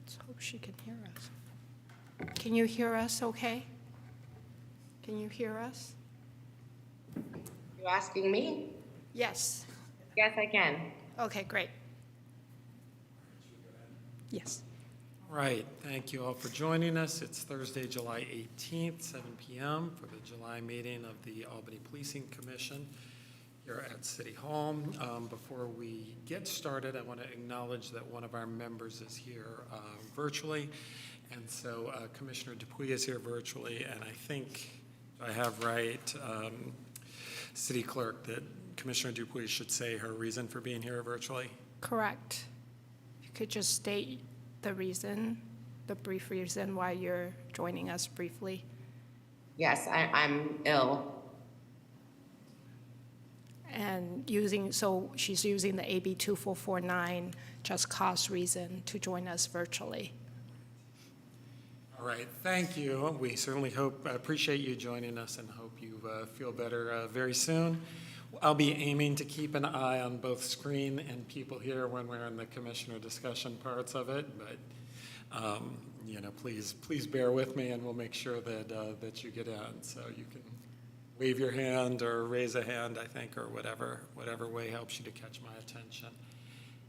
Let's hope she can hear us. Can you hear us okay? Can you hear us? You asking me? Yes. Yes, I can. Okay, great. Yes. All right, thank you all for joining us. It's Thursday, July 18th, 7 p.m. for the July meeting of the Albany Policing Commission here at City Hall. Before we get started, I want to acknowledge that one of our members is here virtually. And so Commissioner Dupuy is here virtually, and I think I have right, City Clerk, that Commissioner Dupuy should say her reason for being here virtually. Correct. You could just state the reason, the brief reason why you're joining us briefly. Yes, I'm ill. And so she's using the AB 2449 just cause reason to join us virtually. All right, thank you. We certainly appreciate you joining us and hope you feel better very soon. I'll be aiming to keep an eye on both screen and people here when we're in the commissioner discussion parts of it, but please bear with me and we'll make sure that you get in. So you can wave your hand or raise a hand, I think, or whatever way helps you to catch my attention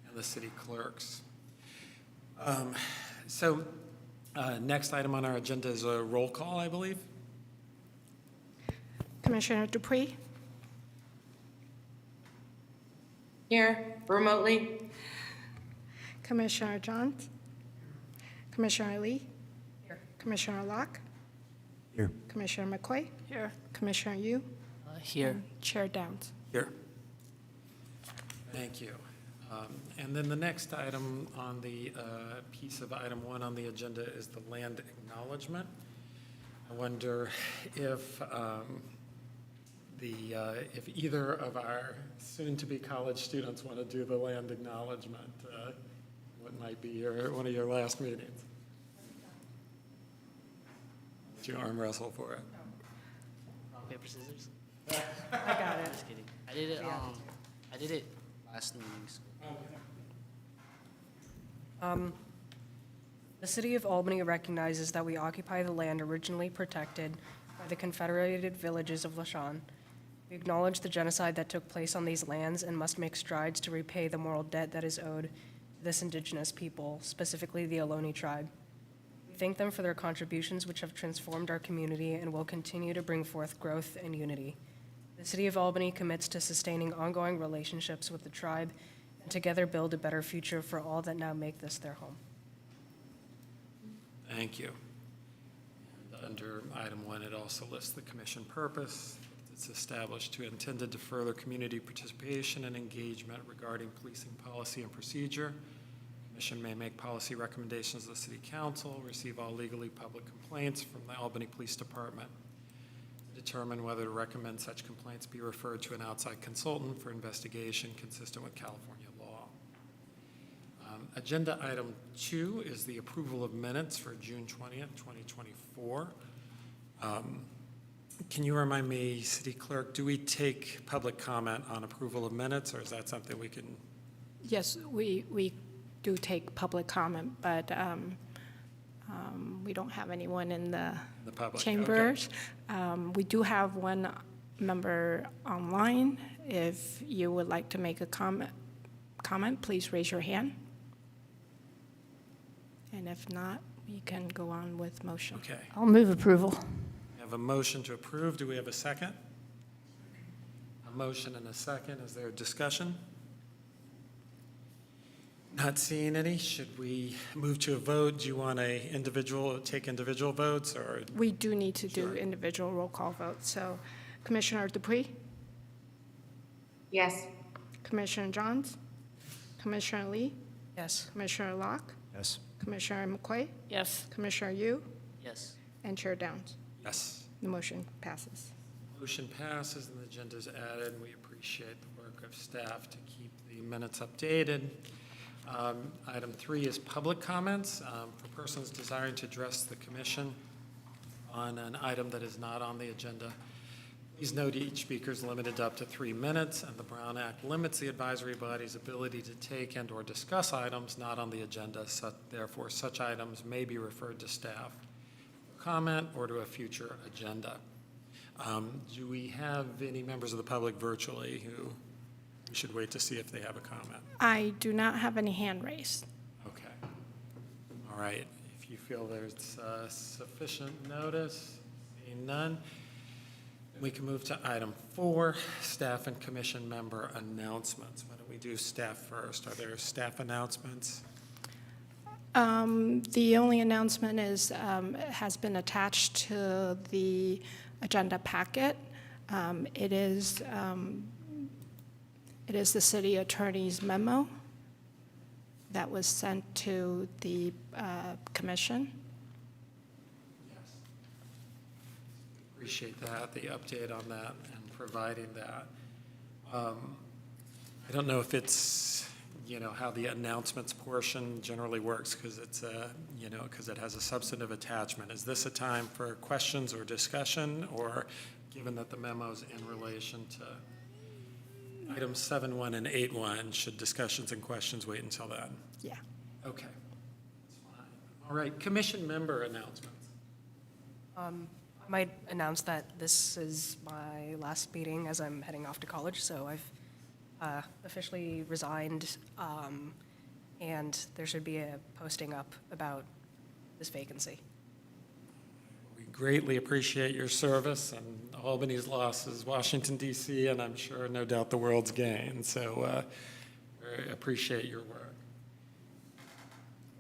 and the city clerks. Next item on our agenda is a roll call, I believe. Commissioner Dupuy? Here, remotely. Commissioner Johns? Commissioner Lee? Here. Commissioner Locke? Here. Commissioner McCoy? Here. Commissioner Yu? Here. And Chair Downs. Here. Thank you. And then the next item on the piece of item 1 on the agenda is the land acknowledgement. I wonder if if either of our soon-to-be college students want to do the land acknowledgement. What might be one of your last meetings? Did you arm wrestle for it? Rock, paper, scissors. I got it. Just kidding. I did it. I did it last New Year's school. The City of Albany recognizes that we occupy the land originally protected by the Confederated Villages of Lashawn. We acknowledge the genocide that took place on these lands and must make strides to repay the moral debt that is owed to this indigenous people, specifically the Ohlone tribe. We thank them for their contributions, which have transformed our community and will continue to bring forth growth and unity. The City of Albany commits to sustaining ongoing relationships with the tribe and together build a better future for all that now make this their home. Thank you. And under item 1, it also lists the commission purpose. It's established to intended to further community participation and engagement regarding policing policy and procedure. The commission may make policy recommendations to the city council, receive all legally public complaints from the Albany Police Department, determine whether to recommend such complaints be referred to an outside consultant for investigation consistent with California law. Agenda item 2 is the approval of minutes for June 20th, 2024. Can you remind me, City Clerk, do we take public comment on approval of minutes, or is that something we can? Yes, we do take public comment, but we don't have anyone in the public chambers. Okay. We do have one member online. If you would like to make a comment, please raise your hand. And if not, we can go on with motion. Okay. I'll move approval. We have a motion to approve. Do we have a second? A motion and a second. Is there discussion? Not seeing any. Should we move to a vote? Do you want take individual votes, or? We do need to do Sure. individual roll call votes. So Commissioner Dupuy, Yes. Commissioner Johns, Commissioner Lee, Yes. Commissioner Locke, Yes. Commissioner McCoy, Yes. Commissioner Yu, Yes. and Chair Downs. Yes. The motion passes. Motion passes and the agenda is added. We appreciate the work of staff to keep the minutes updated. Item 3 is public comments for persons desiring to address the commission on an item that is not on the agenda. Please note each speaker is limited to up to 3 minutes, and the Brown Act limits the advisory body's ability to take and/or discuss items not on the agenda. Therefore, such items may be referred to staff for comment or to a future agenda. Do we have any members of the public virtually who we should wait to see if they have a comment? I do not have any hand raised. Okay. All right. If you feel there's sufficient notice, seeing none, we can move to item 4, staff and commission member announcements. Why don't we do staff first? Are there staff announcements? The only announcement is, has been attached to the agenda packet. It is the city attorney's memo that was sent to the commission. Appreciate that, the update on that and providing that. I don't know if it's, how the announcements portion generally works because it's because it has a substantive attachment. Is this a time for questions or discussion, or given that the memo's in relation to items 7.1 and 8.1, should discussions and questions wait until then? Yeah. Okay. That's fine. All right, commission member announcements. I might announce that this is my last meeting as I'm heading off to college, so I've officially resigned, and there should be a posting up about this vacancy. We greatly appreciate your service, and Albany's loss is Washington, D.C., and I'm sure, no doubt, the world's gain. So very appreciate your work.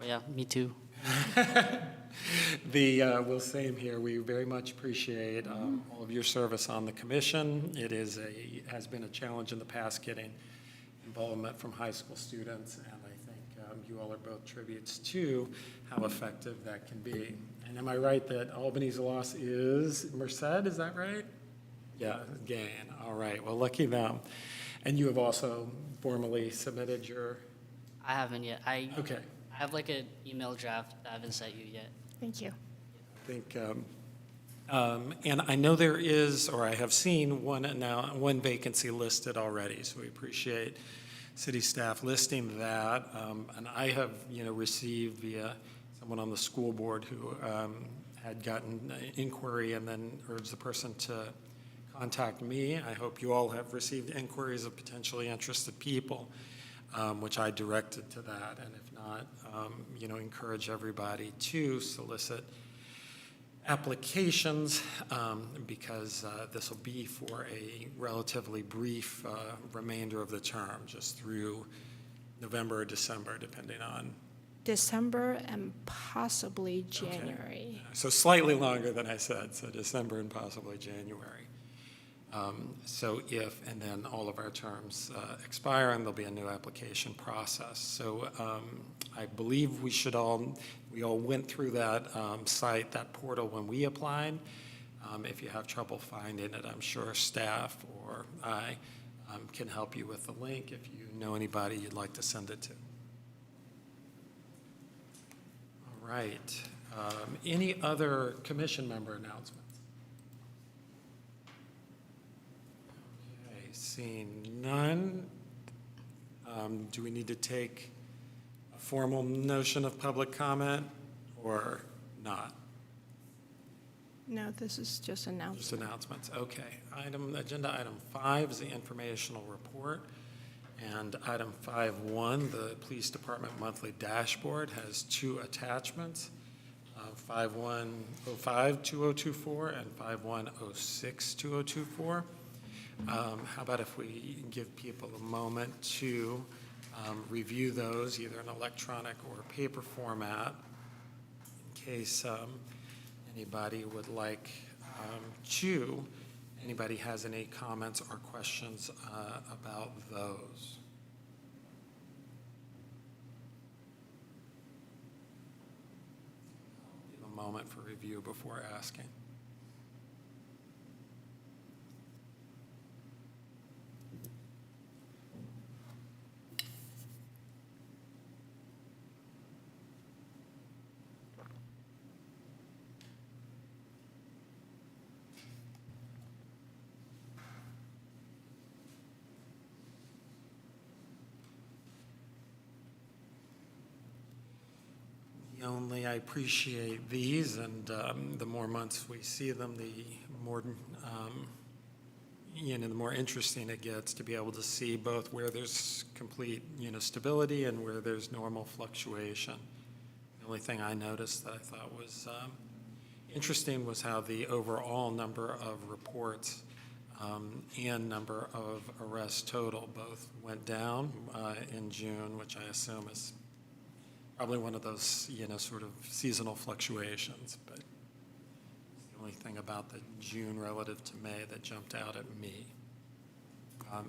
Well, yeah, me too. Well, same here. We very much appreciate all of your service on the commission. It has been a challenge in the past getting involvement from high school students, and I think you all are both tributes to how effective that can be. And am I right that Albany's loss is Merced? Is that right? Yeah, gain. All right. Well, lucky them. And you have also formally submitted your. I haven't yet. Okay. I have like an email draft that I haven't sent you yet. Thank you. I think, and I know there is, or I have seen one vacancy listed already, so we appreciate city staff listing that. And I have, received via someone on the school board who had gotten an inquiry and then urged the person to contact me. I hope you all have received inquiries of potentially interested people, which I directed to that. And if not, encourage everybody to solicit applications because this will be for a relatively brief remainder of the term, just through November or December, depending on. December and possibly January. So slightly longer than I said, so December and possibly January. And then all of our terms expire, and there'll be a new application process. So I believe we all went through that site, that portal when we applied. If you have trouble finding it, I'm sure staff or I can help you with the link if you know anybody you'd like to send it to. All right. Any other commission member announcements? Seeing none, do we need to take a formal notion of public comment or not? No, this is just announcements. Just announcements, okay. Agenda item 5 is the informational report. And item 5.1, the police department monthly dashboard, has 2 attachments, 5105-2024 and 5106-2024. How about if we give people a moment to review those, either in electronic or paper format, in case anybody would like anybody has any comments or questions about those. Give a moment for review before asking. only I appreciate these, and the more months we see them, the more, the more interesting it gets to be able to see both where there's complete, stability and where there's normal fluctuation. The only thing I noticed that I thought was interesting was how the overall number of reports and number of arrests total both went down in June, which I assume is probably one of those, sort of seasonal fluctuations. But it's the only thing about the June relative to May that jumped out at me.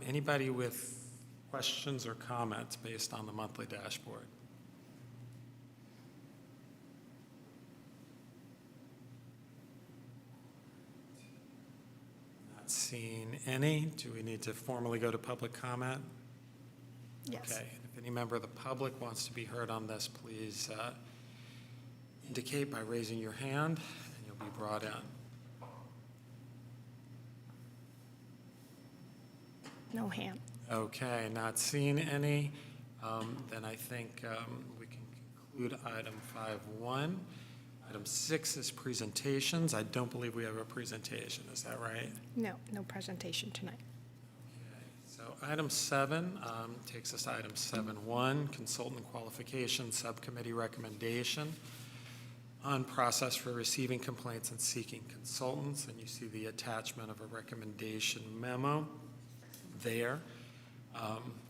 Anybody with questions or comments based on the monthly dashboard? Seeing any, do we need to formally go to public comment? Yes. Okay, if any member of the public wants to be heard on this, please indicate by raising your hand, and you'll be brought in. No hand. Okay, not seeing any, then I think we can conclude item 5.1. Item 6 is presentations. I don't believe we have a presentation, is that right? No, no presentation tonight. Okay, so item 7 takes us to item 7.1, consultant qualification subcommittee recommendation on process for receiving complaints and seeking consultants. And you see the attachment of a recommendation memo there,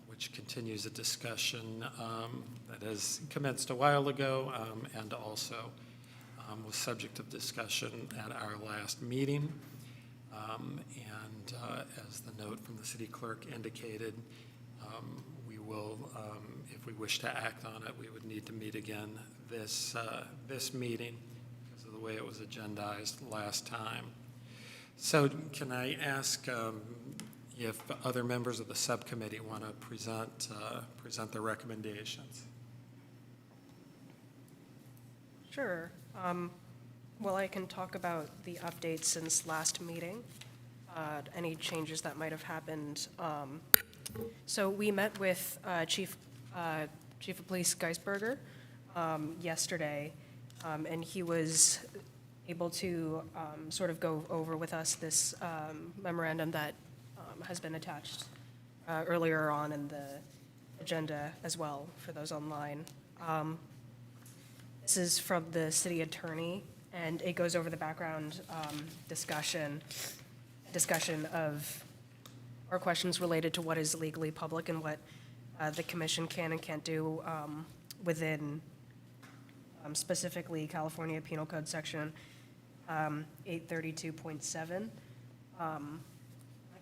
which continues a discussion that has commenced a while ago and also was subject of discussion at our last meeting. And as the note from the city clerk indicated, we will, if we wish to act on it, we would need to meet again this meeting because of the way it was agendized last time. So can I ask if other members of the subcommittee want to present their recommendations? Sure. Well, I can talk about the updates since last meeting, any changes that might have happened. So we met with Chief of Police Geisberger yesterday, and he was able to sort of go over with us this memorandum that has been attached earlier on in the agenda as well for those online. This is from the city attorney, and it goes over the background discussion of our questions related to what is legally public and what the commission can and can't do within specifically California Penal Code Section 832.7. I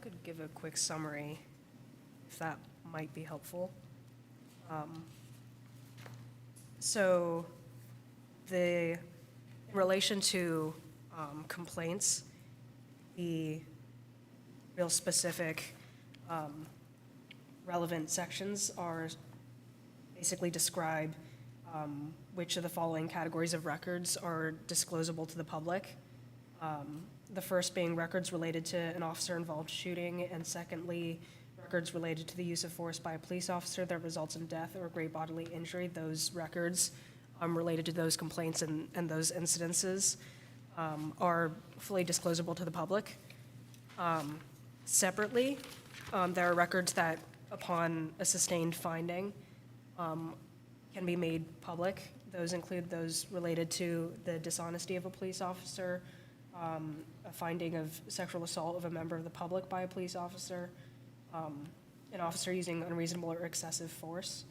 could give a quick summary if that might be helpful. So in relation to complaints, the real specific relevant sections are basically describe which of the following categories of records are disclosable to the public. The first being records related to an officer-involved shooting, and secondly, records related to the use of force by a police officer that results in death or great bodily injury. Those records related to those complaints and those incidences are fully disclosable to the public. Separately, there are records that, upon a sustained finding, can be made public. Those include those related to the dishonesty of a police officer, a finding of sexual assault of a member of the public by a police officer, an officer using unreasonable or excessive force,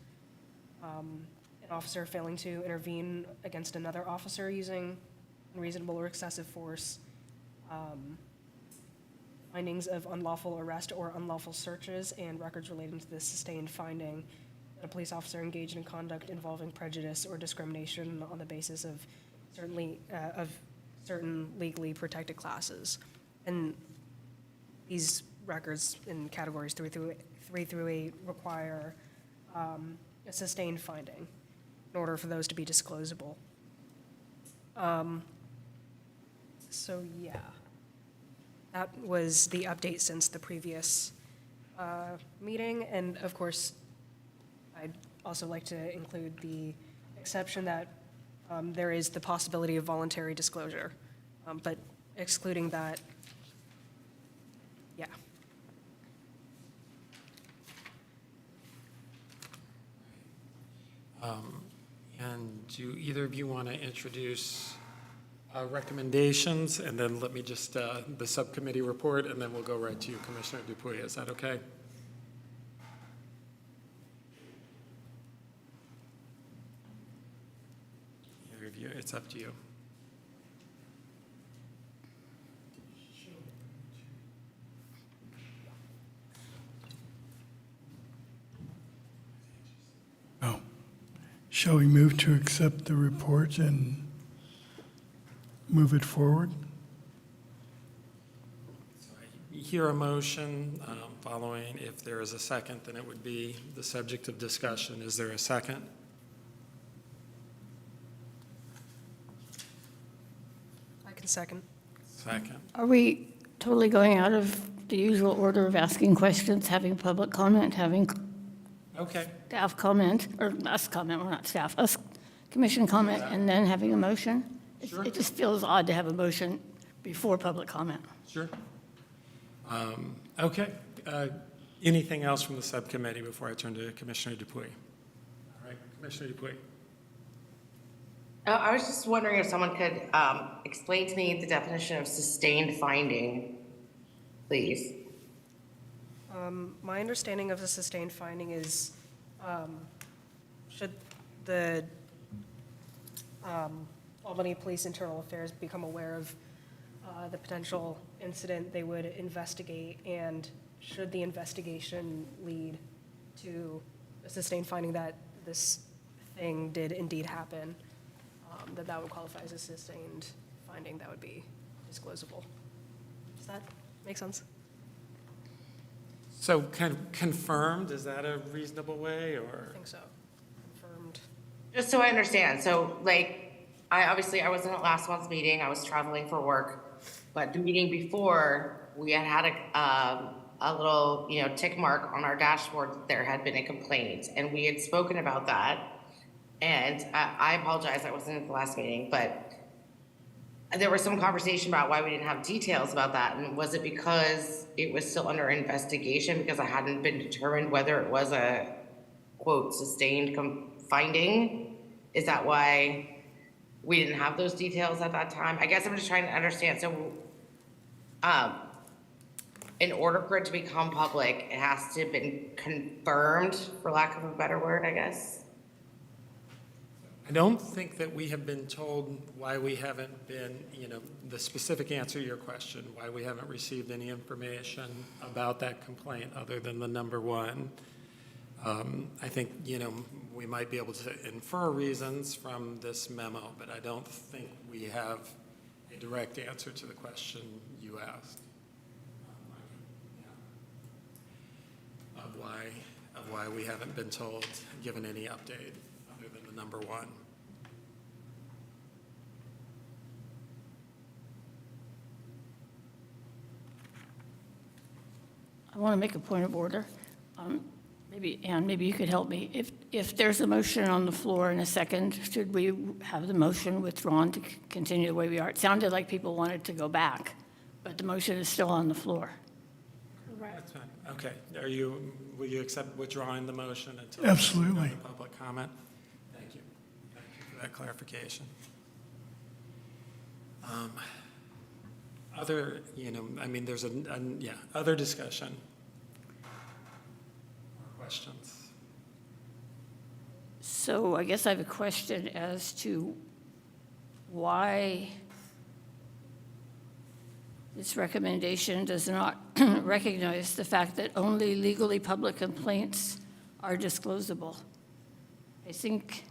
an officer failing to intervene against another officer using unreasonable or excessive force, findings of unlawful arrest or unlawful searches, and records relating to the sustained finding that a police officer engaged in conduct involving prejudice or discrimination on the basis of certain legally protected classes. And these records in categories 3 through 8 require a sustained finding in order for those to be disclosable. So yeah, that was the update since the previous meeting. And of course, I'd also like to include the exception that there is the possibility of voluntary disclosure. But excluding that, yeah. And do either of you want to introduce recommendations, and then let me just, the subcommittee report, and then we'll go right to you, Commissioner Dupuy. Is that okay? Either of you, it's up to you. Oh, shall we move to accept the report and move it forward? So I hear a motion following. If there is a second, then it would be the subject of discussion. Is there a second? I can second. Second. Are we totally going out of the usual order of asking questions, having public comment, having Okay. staff comment, or us comment, we're not staff, us commission comment, and then having a motion? Sure. It just feels odd to have a motion before public comment. Sure. Okay. Anything else from the subcommittee before I turn to Commissioner Dupuy? All right, Commissioner Dupuy. I was just wondering if someone could explain to me the definition of sustained finding, please. My understanding of the sustained finding is, should the Albany Police Internal Affairs become aware of the potential incident, they would investigate, and should the investigation lead to a sustained finding that this thing did indeed happen, that would qualify as a sustained finding that would be disclosable. Does that make sense? So kind of confirmed, is that a reasonable way, or? I think so. Confirmed. Just so I understand, so like, I wasn't at last month's meeting, I was traveling for work, but the meeting before, we had a little, tick mark on our dashboard that there had been a complaint, and we had spoken about that. And I apologize, I wasn't at the last meeting, but there was some conversation about why we didn't have details about that. And was it because it was still under investigation because it hadn't been determined whether it was a, quote, sustained finding? Is that why we didn't have those details at that time? I guess I'm just trying to understand. So in order for it to become public, it has to have been confirmed, for lack of a better word, I guess. I don't think that we have been told why we haven't been, the specific answer to your question, why we haven't received any information about that complaint other than the number one. I think, we might be able to infer reasons from this memo, but I don't think we have a direct answer to the question you asked. Of why we haven't been told, given any update other than the number one. I want to make a point of order. Ann, maybe you could help me. If there's a motion on the floor in a second, should we have the motion withdrawn to continue the way we are? It sounded like people wanted to go back, but the motion is still on the floor. That's fine. Okay. Will you accept withdrawing the motion until? Absolutely. The public comment? Thank you. Thank you for that clarification. Other, there's other discussion or questions? So I guess I have a question as to why this recommendation does not recognize the fact that only legally public complaints are disclosable. I think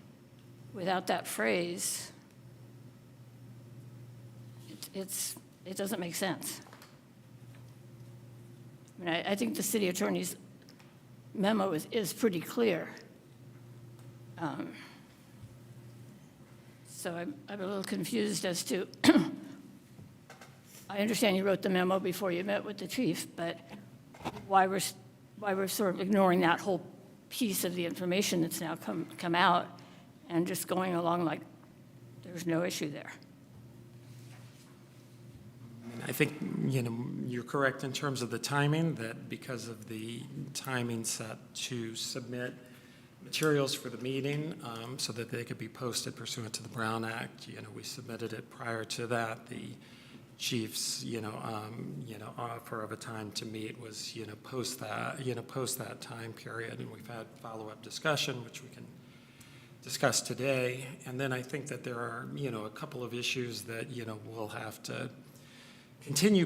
without that phrase, it doesn't make sense. I think the city attorney's memo is pretty clear. So I'm a little confused as to, I understand you wrote the memo before you met with the chief, but why we're sort of ignoring that whole piece of the information that's now come out and just going along like there's no issue there. I think, you're correct in terms of the timing, that because of the timing set to submit materials for the meeting so that they could be posted pursuant to the Brown Act, we submitted it prior to that. The chief's, offer of a time to meet was, post that time period, and we've had follow-up discussion, which we can discuss today. And then I think that there are, a couple of issues that, we'll have to continue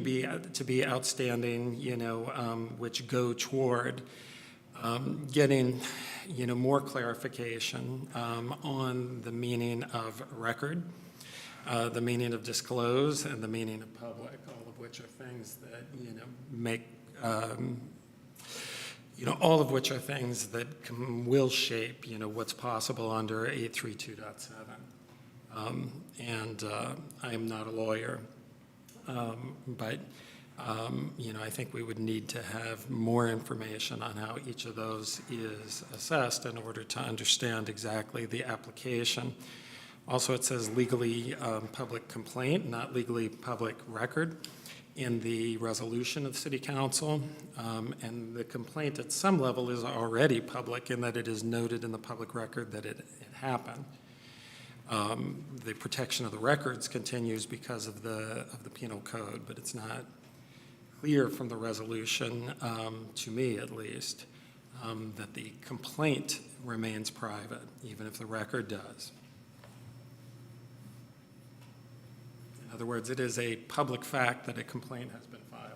to be outstanding, which go toward getting, more clarification on the meaning of record, the meaning of disclose, and the meaning of public, all of which are things that, make, all of which are things that will shape, what's possible under 832.7. And I am not a lawyer. But I think we would need to have more information on how each of those is assessed in order to understand exactly the application. Also, it says legally public complaint, not legally public record, in the resolution of City Council. And the complaint at some level is already public in that it is noted in the public record that it happened. The protection of the records continues because of the penal code, but it's not clear from the resolution, to me at least, that the complaint remains private, even if the record does. In other words, it is a public fact that a complaint has been filed.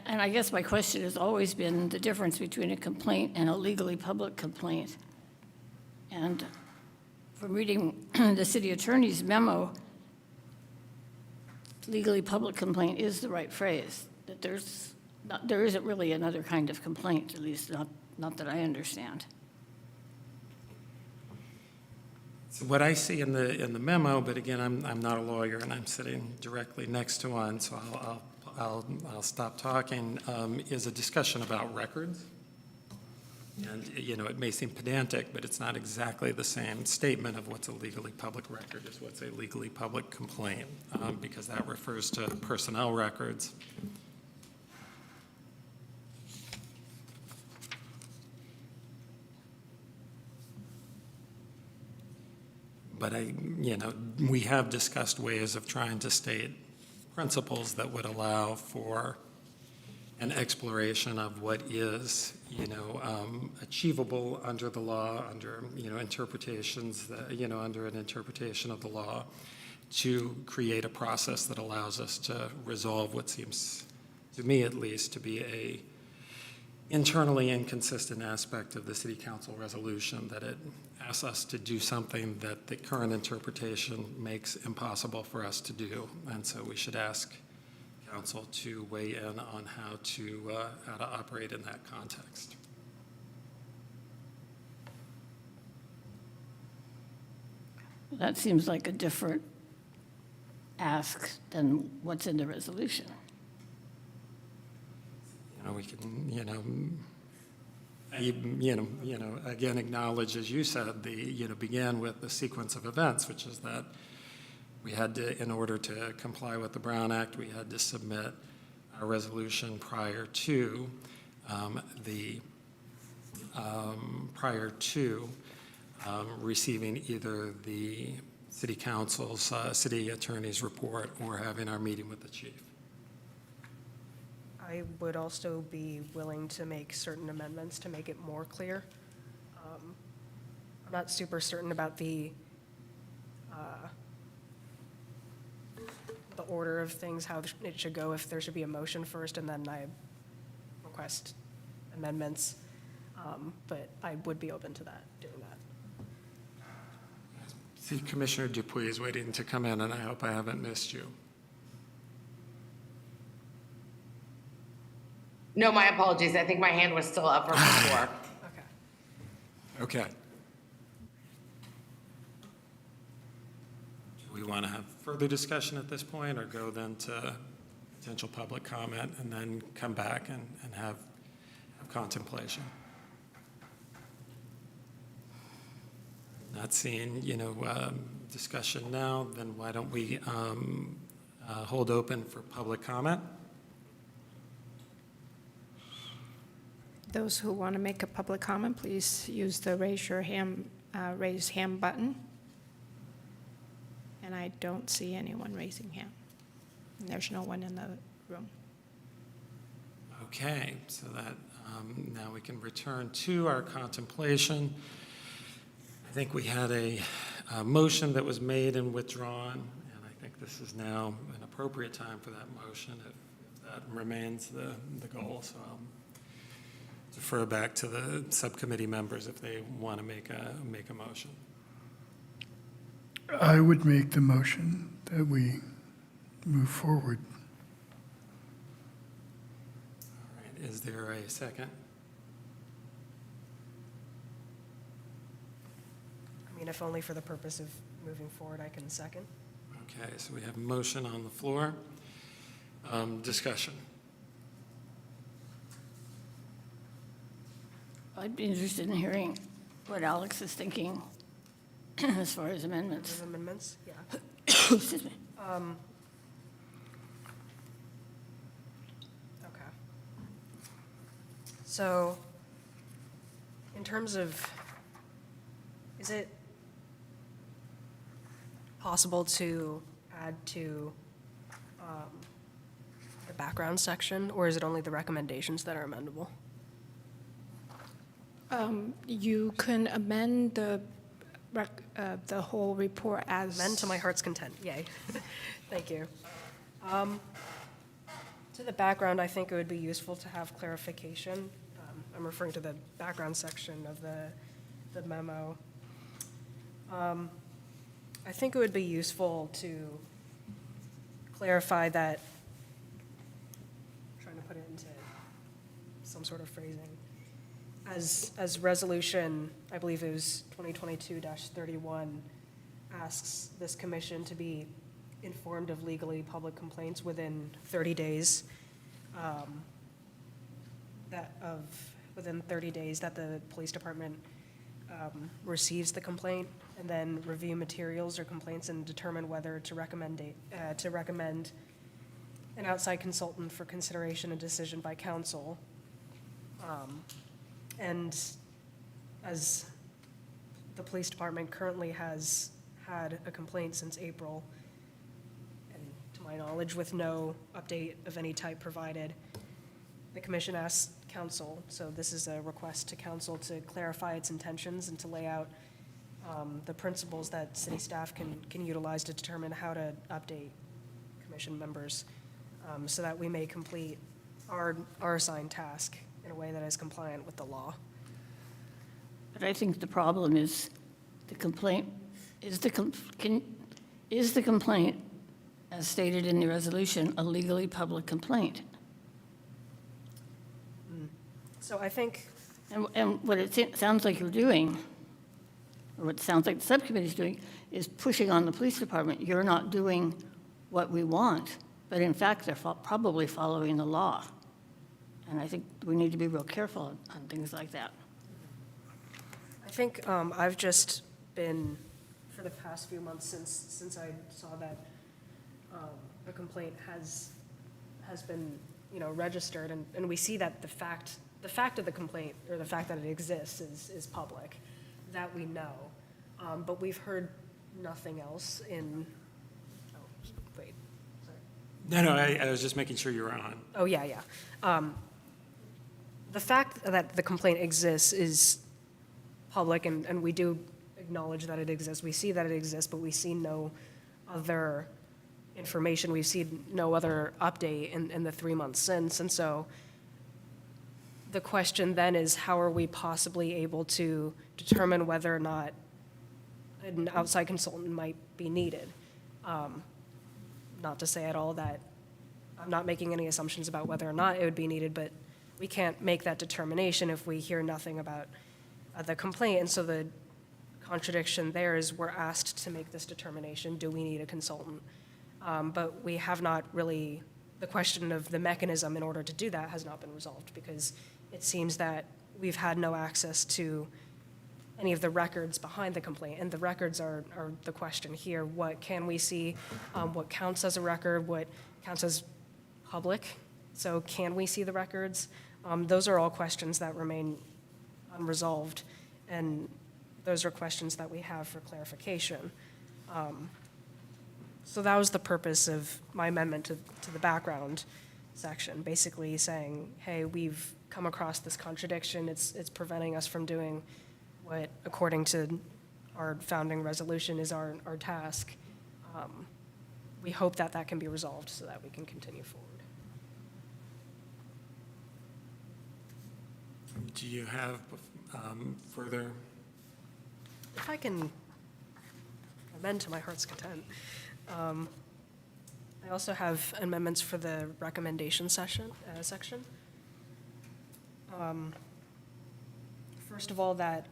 And I guess my question has always been the difference between a complaint and a legally public complaint. And from reading the city attorney's memo, legally public complaint is the right phrase, that there isn't really another kind of complaint, at least not that I understand. So what I see in the memo, but again, I'm not a lawyer and I'm sitting directly next to one, so I'll stop talking, is a discussion about records. And, it may seem pedantic, but it's not exactly the same statement of what's a legally public record as what's a legally public complaint, because that refers to personnel records. But we have discussed ways of trying to state principles that would allow for an exploration of what is, achievable under the law, under, interpretations, under an interpretation of the law, to create a process that allows us to resolve what seems, to me at least, to be a internally inconsistent aspect of the City Council resolution, that it asks us to do something that the current interpretation makes impossible for us to do. And so we should ask Council to weigh in on how to operate in that context. That seems like a different ask than what's in the resolution. We can, again, acknowledge, as you said, began with the sequence of events, which is that we had to, in order to comply with the Brown Act, we had to submit a resolution prior to receiving either the City Council's city attorney's report or having our meeting with the chief. I would also be willing to make certain amendments to make it more clear. I'm not super certain about the order of things, how it should go, if there should be a motion first and then I request amendments, but I would be open to that, doing that. See, Commissioner Dupuy is waiting to come in, and I hope I haven't missed you. No, my apologies. I think my hand was still up from before. Okay. Okay. Do we want to have further discussion at this point, or go then to potential public comment and then come back and have contemplation? Not seeing, discussion now, then why don't we hold open for public comment? Those who want to make a public comment, please use the raise hand button. And I don't see anyone raising hand. And there's no one in the room. Okay, so that, now we can return to our contemplation. I think we had a motion that was made and withdrawn, and I think this is now an appropriate time for that motion if that remains the goal. So I'll defer back to the subcommittee members if they want to make a motion. I would make the motion that we move forward. All right, is there a second? I mean, if only for the purpose of moving forward, I can second. Okay, so we have a motion on the floor. Discussion. I'd be interested in hearing what Alex is thinking as far as amendments. Those amendments? Yeah. Excuse me. Okay. So, in terms of, is it possible to add to the background section, or is it only the recommendations that are amendable? You can amend the whole report as. Amend to my heart's content, yay. Thank you. To the background, I think it would be useful to have clarification. I'm referring to the background section of the memo. I think it would be useful to clarify that, trying to put it into some sort of phrasing, as resolution, I believe it was 2022-31, asks this commission to be informed of legally public complaints within 30 days, within 30 days that the police department receives the complaint, and then review materials or complaints and determine whether to recommend an outside consultant for consideration and decision by council. And as the police department currently has had a complaint since April, and to my knowledge, with no update of any type provided, the commission asked council, so this is a request to council to clarify its intentions and to lay out the principles that city staff can utilize to determine how to update commission members, so that we may complete our assigned task in a way that is compliant with the law. But I think the problem is the complaint, is the complaint, as stated in the resolution, a legally public complaint? So I think, And what it sounds like you're doing, or what it sounds like the subcommittee's doing, is pushing on the police department. You're not doing what we want, but in fact, they're probably following the law. And I think we need to be real careful on things like that. I think I've just been, for the past few months since I saw that a complaint has been, registered, and we see that the fact of the complaint, or the fact that it exists, is public, that we know. But we've heard nothing else in, wait, sorry. No, I was just making sure you were on. Oh, yeah. The fact that the complaint exists is public, and we do acknowledge that it exists. We see that it exists, but we see no other information. We've seen no other update in the 3 months since. And so the question then is, how are we possibly able to determine whether or not an outside consultant might be needed? Not to say at all that I'm not making any assumptions about whether or not it would be needed, but we can't make that determination if we hear nothing about the complaint. And so the contradiction there is, we're asked to make this determination, do we need a consultant? But we have not really, the question of the mechanism in order to do that has not been resolved, because it seems that we've had no access to any of the records behind the complaint, and the records are the question here. What can we see? What counts as a record? What counts as public? So can we see the records? Those are all questions that remain unresolved, and those are questions that we have for clarification. So that was the purpose of my amendment to the background section, basically saying, hey, we've come across this contradiction. It's preventing us from doing what, according to our founding resolution, is our task. We hope that that can be resolved so that we can continue forward. Do you have further? If I can amend to my heart's content. I also have amendments for the recommendation section. First of all, that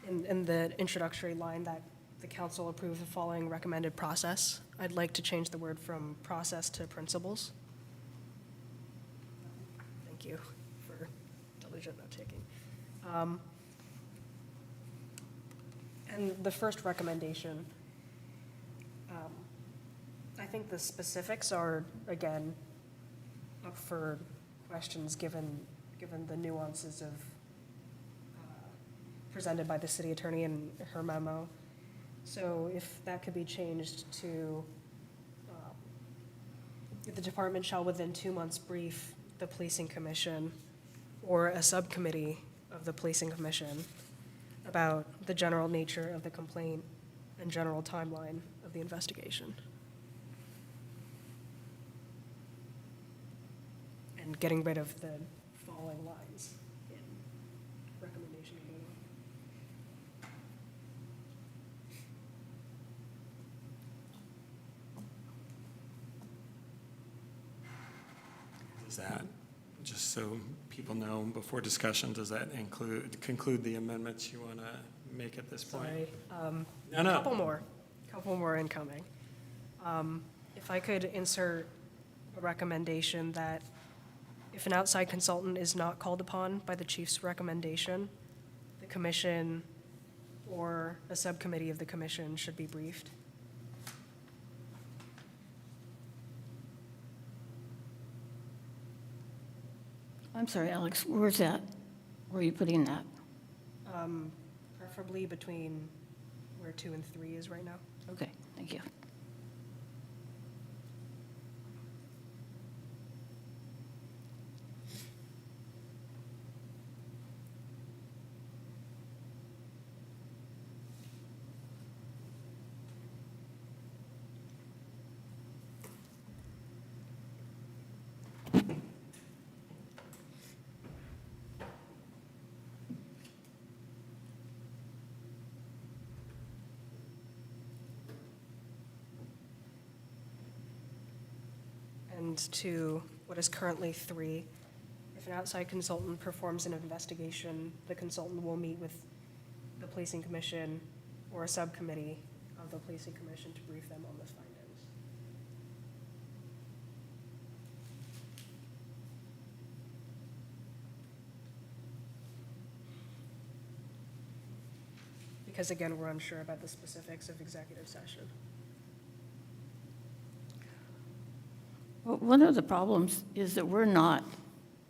in the introductory line that the council approve the following recommended process, I'd like to change the word from process to principles. Thank you for diligent note-taking. And the first recommendation, I think the specifics are, again, up for questions given the nuances of presented by the city attorney in her memo. So if that could be changed to, the department shall within 2 months brief the policing commission or a subcommittee of the policing commission about the general nature of the complaint and general timeline of the investigation. And getting rid of the following lines in recommendation number 1. Does that, just so people know before discussion, does that conclude the amendments you want to make at this point? Sorry. No. Couple more incoming. If I could insert a recommendation that if an outside consultant is not called upon by the chief's recommendation, the commission or a subcommittee of the commission should be briefed. I'm sorry, Alex, where's that? Where are you putting that? Preferably between where 2 and 3 is right now. Okay, thank you. And to what is currently 3, if an outside consultant performs an investigation, the consultant will meet with the policing commission or a subcommittee of the policing commission to brief them on the findings. Because again, we're unsure about the specifics of executive session. Well, one of the problems is that we're not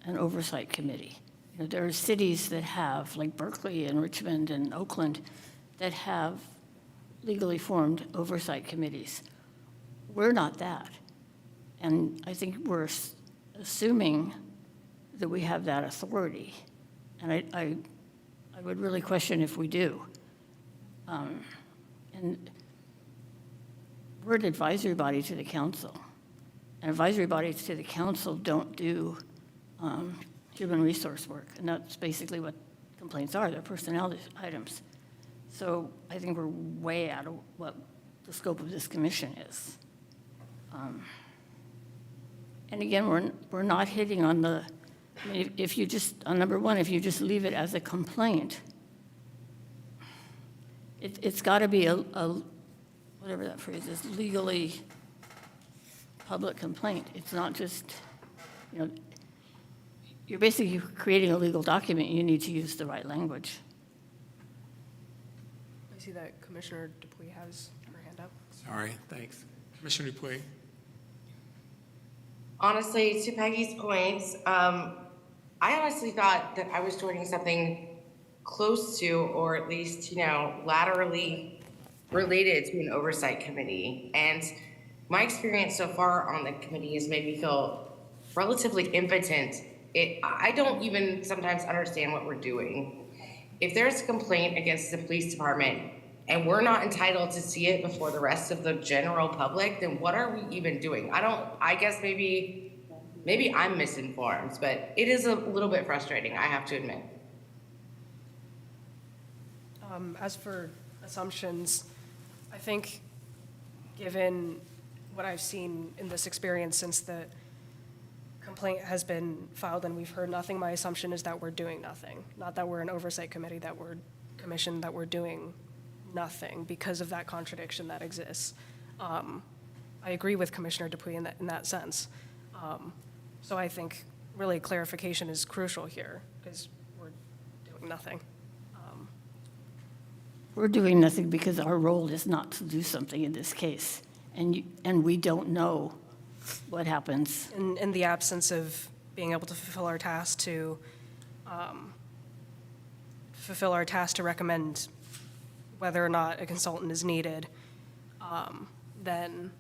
an oversight committee. You know, there are cities that have, like Berkeley and Richmond and Oakland, that have legally formed oversight committees. We're not that. And I think we're assuming that we have that authority. And I would really question if we do. And we're an advisory body to the council. And advisory bodies to the council don't do human resource work, and that's basically what complaints are. They're personnel items. So I think we're way out of what the scope of this commission is. And again, we're not hitting on the, I mean, if you just, on number 1, if you just leave it as a complaint, it's got to be a, whatever that phrase is, legally public complaint. It's not just, you know, you're basically creating a legal document. You need to use the right language. see that Commissioner Dupuy has her hand up. Sorry, thanks. Commissioner Dupuy? Honestly, to Peggy's points, I honestly thought that I was joining something close to, or at least, laterally related to an oversight committee. And my experience so far on the committee has made me feel relatively impotent. I don't even sometimes understand what we're doing. If there's a complaint against the police department and we're not entitled to see it before the rest of the general public, then what are we even doing? I guess maybe I'm misinformed, but it is a little bit frustrating, I have to admit. As for assumptions, I think, given what I've seen in this experience since the complaint has been filed and we've heard nothing, my assumption is that we're doing nothing. Not that we're an oversight committee, that we're commissioned, that we're doing nothing because of that contradiction that exists. I agree with Commissioner Dupuy in that sense. So I think really clarification is crucial here because we're doing nothing. We're doing nothing because our role is not to do something in this case, and we don't know what happens. In the absence of being able to fulfill our task to recommend whether or not a consultant is needed, then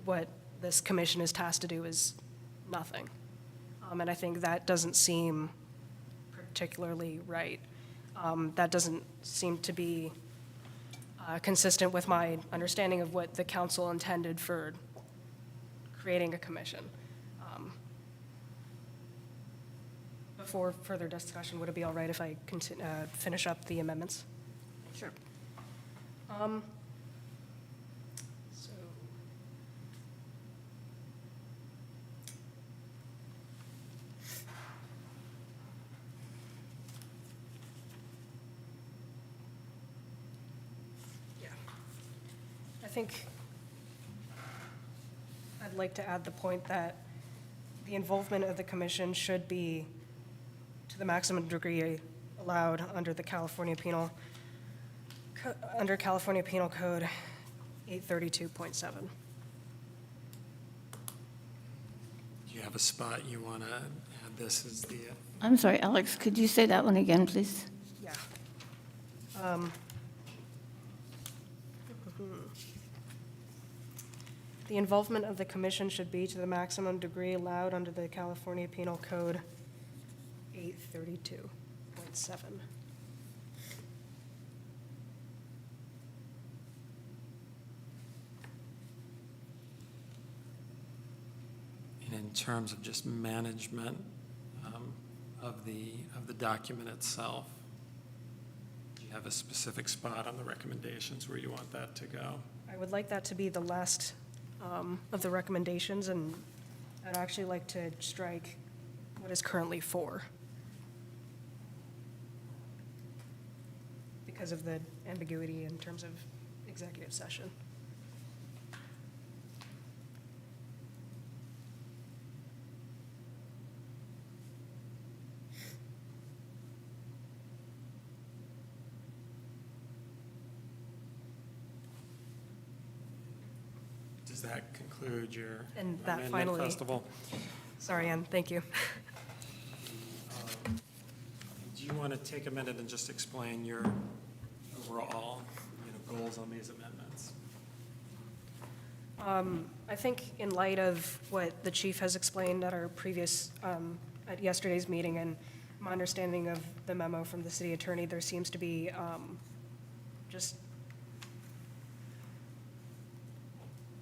what this commission is tasked to do is nothing. And I think that doesn't seem particularly right. That doesn't seem to be consistent with my understanding of what the council intended for creating a commission. Before further discussion, would it be all right if I finish up the amendments? Sure. So, yeah. I think I'd like to add the point that the involvement of the commission should be to the maximum degree allowed under the California Penal Code 832.7. Do you have a spot you want to add this as the, I'm sorry, Alex, could you say that one again, please? Yeah. The involvement of the commission should be to the maximum degree allowed under the California Penal Code 832.7. and in terms of just management of the document itself? Do you have a specific spot on the recommendations where you want that to go? I would like that to be the last of the recommendations, and I'd actually like to strike what is currently 4 because of the ambiguity in terms of executive session. Does that conclude your And that amendment finally- festival? Sorry, Ann, thank you. Do you want to take a minute and just explain your overall, goals on these amendments? I think in light of what the chief has explained at our previous, at yesterday's meeting, and my understanding of the memo from the city attorney, there seems to be just,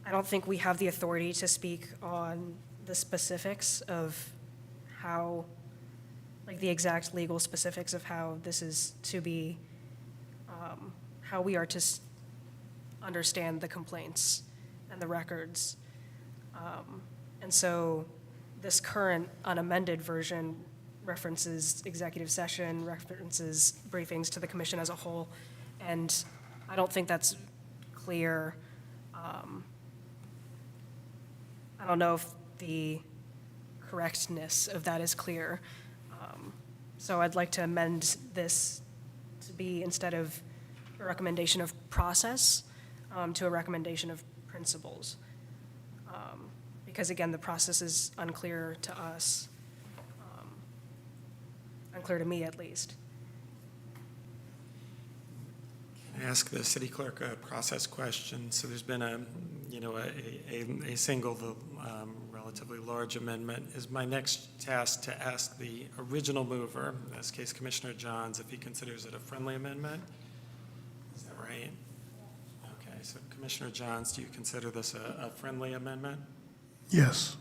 I don't think we have the authority to speak on the specifics of how, like the exact legal specifics of how this is to be, how we are to understand the complaints and the records. And so this current unamended version references executive session, references briefings to the commission as a whole, and I don't think that's clear. I don't know if the correctness of that is clear. So I'd like to amend this to be, instead of a recommendation of process to a recommendation of principles. Because again, the process is unclear to us, unclear to me at least. Can I ask the city clerk a process question? So there's been a single, relatively large amendment. Is my next task to ask the original mover, in this case Commissioner Johns, if he considers it a friendly amendment? Is that right? Okay, so Commissioner Johns, do you consider this a friendly amendment? Yes.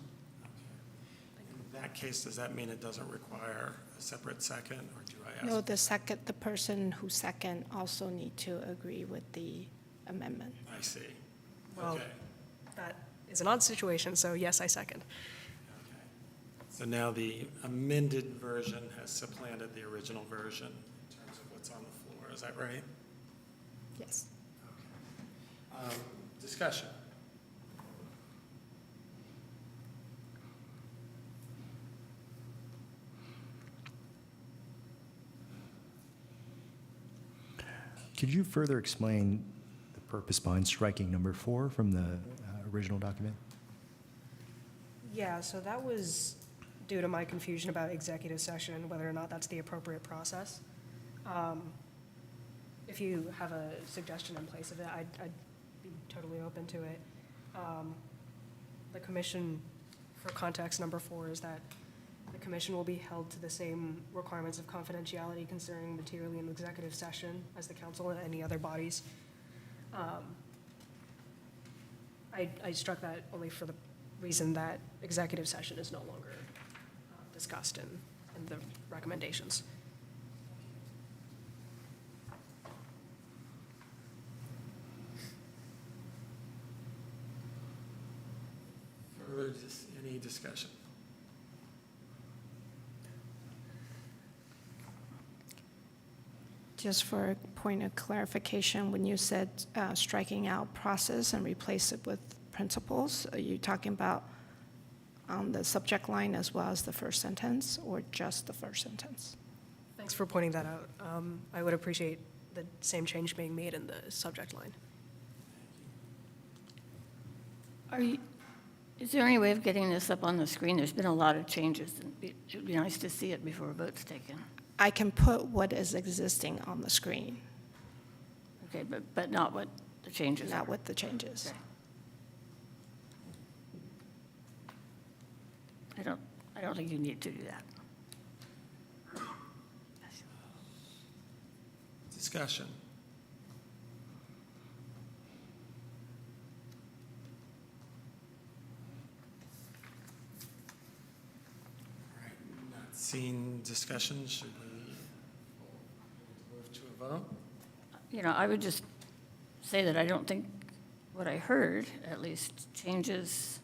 In that case, does that mean it doesn't require a separate second, or do I ask? No, the person who second also need to agree with the amendment. I see. Well, Okay. that is an odd situation, so yes, I second. Okay. So now the amended version has supplanted the original version in terms of what's on the floor. Is that right? Yes. Discussion. Could you further explain the purpose behind striking number 4 from the original document? Yeah, so that was due to my confusion about executive session and whether or not that's the appropriate process. If you have a suggestion in place of it, I'd be totally open to it. The commission, for context, number 4 is that the commission will be held to the same requirements of confidentiality concerning materially in executive session as the council and any other bodies. I struck that only for the reason that executive session is no longer discussed in the recommendations. Further, any discussion? Just for a point of clarification, when you said striking out process and replace it with principles, are you talking about on the subject line as well as the first sentence, or just the first sentence? Thanks for pointing that out. I would appreciate the same change being made in the subject line. Is there any way of getting this up on the screen? There's been a lot of changes, and it would be nice to see it before a vote's taken. I can put what is existing on the screen, Okay, but not what the changes are. not with the changes. Okay. I don't think you need to do that. Discussion. All right, not seeing discussion, should we move to a vote? I would just say that I don't think what I heard, at least, changes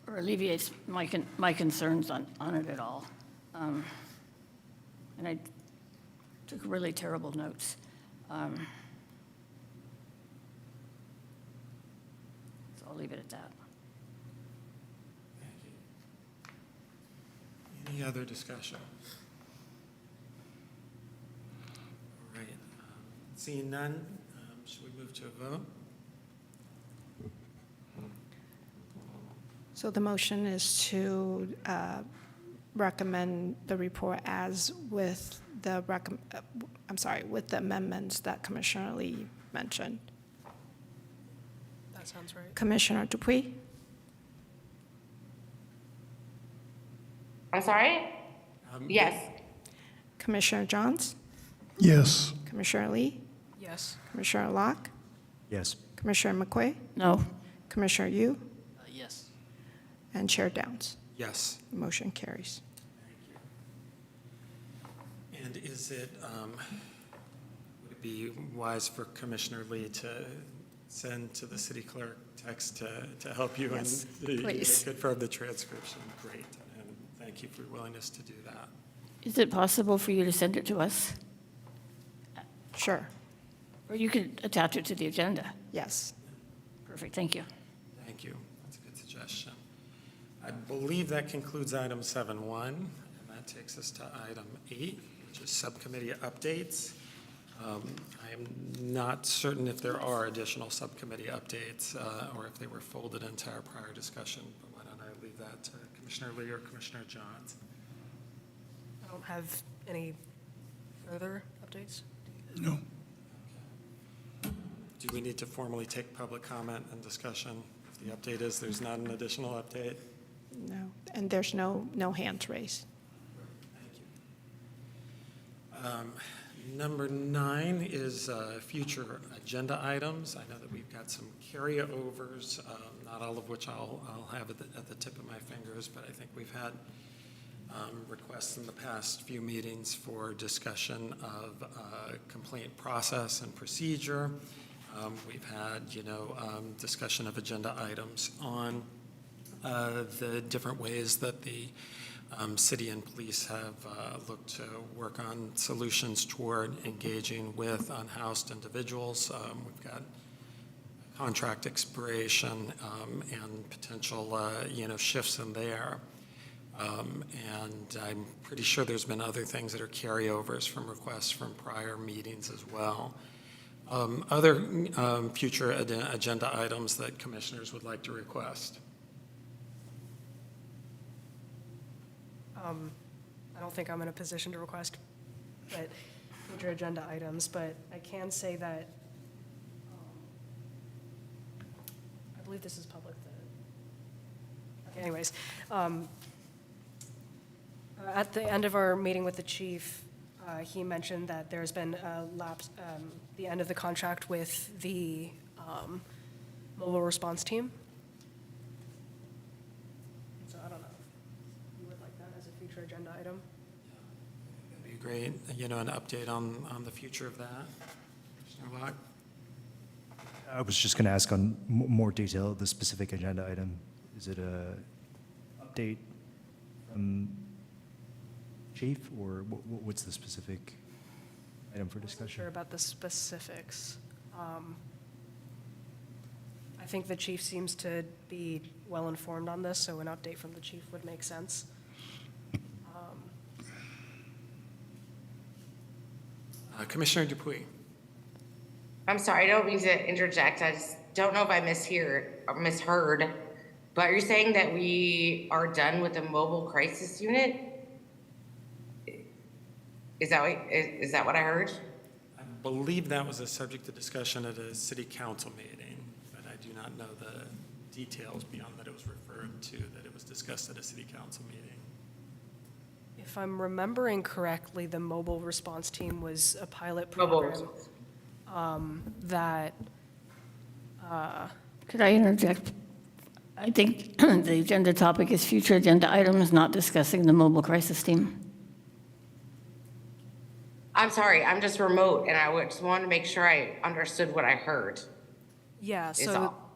or alleviates my concerns on it at all. And I took really terrible notes. So I'll leave it at that. Thank you. Any other discussion? All right, seeing none, should we move to a vote? So the motion is to recommend the report as with the with the amendments that Commissioner Lee mentioned. That sounds right. Commissioner Dupuy? I'm sorry? Yes. Commissioner Johns? Yes. Commissioner Lee? Yes. Commissioner Locke? Yes. Commissioner McQuay? No? Commissioner Yu? Yes. And Chair Downs. Yes. Motion carries. And is it, would it be wise for Commissioner Lee to send to the city clerk text to help you and Yes, please. confirm the transcription? Great, and thank you for your willingness to do that. Is it possible for you to send it to us? Sure. Or you could attach it to the agenda? Yes. Perfect, thank you. Thank you. That's a good suggestion. I believe that concludes item 7.1, and that takes us to item 8, which is subcommittee updates. I am not certain if there are additional subcommittee updates or if they were folded into our prior discussion, but why don't I leave that to Commissioner Lee or Commissioner Johns? I don't have any further updates. No. Do we need to formally take public comment and discussion? If the update is there's not an additional update? No, and there's no hands raised. Thank you. Number 9 is future agenda items. I know that we've got some carryovers, not all of which I'll have at the tip of my fingers, but I think we've had requests in the past few meetings for discussion of complaint process and procedure. We've had, discussion of agenda items on the different ways that the city and police have looked to work on solutions toward engaging with unhoused individuals. We've got contract expiration and potential, shifts in there. And I'm pretty sure there's been other things that are carryovers from requests from prior meetings as well. Other future agenda items that commissioners would like to request? I don't think I'm in a position to request future agenda items, but I can say that I believe this is public. Okay, anyways, at the end of our meeting with the chief, he mentioned that there's been a lapse, the end of the contract with the mobile response team. So I don't know if you would like that as a future agenda item. That'd be great, an update on the future of that. Commissioner Locke? I was just going to ask on more detail, the specific agenda item. Is it a update from chief, or what's the specific item for Sure discussion? about the specifics. I think the chief seems to be well-informed on this, so an update from the chief would make sense. Commissioner Dupuy? I'm sorry, I don't mean to interject. I just don't know if I misheard, but you're saying that we are done with the mobile crisis unit? Is that what I heard? I believe that was a subject of discussion at a city council meeting, but I do not know the details beyond that it was referred to, that it was discussed at a city council meeting. If I'm remembering correctly, the mobile response team was a pilot Mobile program that, Could I interject? I think the agenda topic is future agenda items, not discussing the mobile crisis team. I'm sorry, I'm just remote, and I just wanted to make sure I understood what I heard. yeah, Is so all.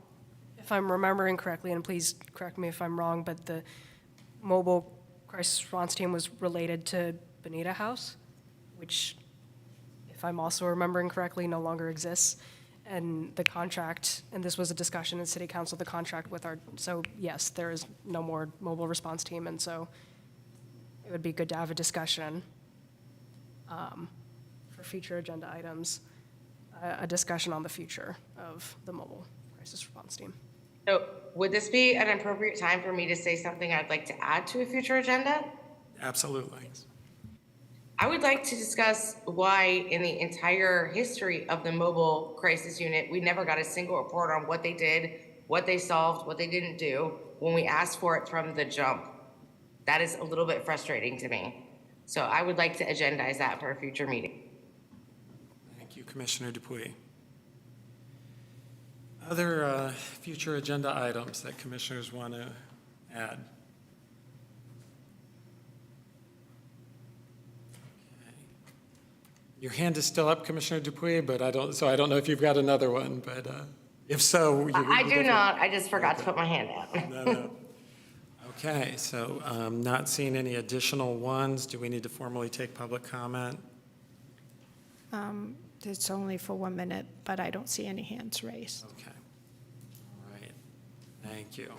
if I'm remembering correctly, and please correct me if I'm wrong, but the mobile crisis response team was related to Bonita House, which, if I'm also remembering correctly, no longer exists. And the contract, and this was a discussion in city council, the contract with so yes, there is no more mobile response team, and so it would be good to have a discussion for future agenda items, a discussion on the future of the mobile crisis response team. So would this be an appropriate time for me to say something I'd like to add to a future agenda? Absolutely. I would like to discuss why in the entire history of the mobile crisis unit, we never got a single report on what they did, what they solved, what they didn't do when we asked for it from the jump. That is a little bit frustrating to me. So I would like to agendize that for a future meeting. Thank you, Commissioner Dupuy. Other future agenda items that commissioners want to add? Okay. Your hand is still up, Commissioner Dupuy, but I don't know if you've got another one, but if so. I do not, I just forgot to put my hand out. No. Okay, so not seeing any additional ones. Do we need to formally take public comment? It's only for 1 minute, but I don't see any hands raised. Okay. All right. Thank you.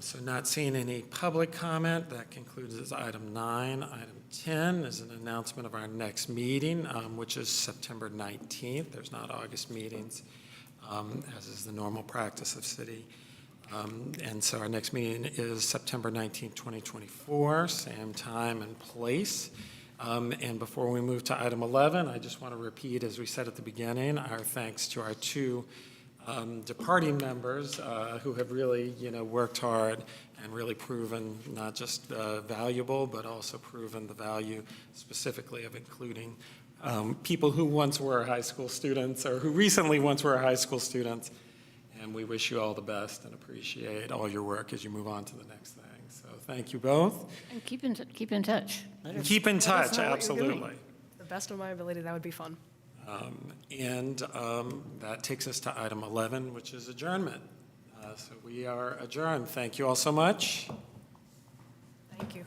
So not seeing any public comment, that concludes item 9. Item 10 is an announcement of our next meeting, which is September 19th. There's not August meetings, as is the normal practice of city. And so our next meeting is September 19th, 2024, same time and place. And before we move to item 11, I just want to repeat, as we said at the beginning, our thanks to our two departing members who have really, worked hard and really proven not just valuable, but also proven the value specifically of including people who once were high school students or who recently once were high school students. And we wish you all the best and appreciate all your work as you move on to the next thing. So thank you both. And keep in touch. And keep in touch, know what you're doing. absolutely. The best of my ability, that would be fun. And that takes us to item 11, which is adjournment. So we are adjourned. Thank you all so much. Thank you.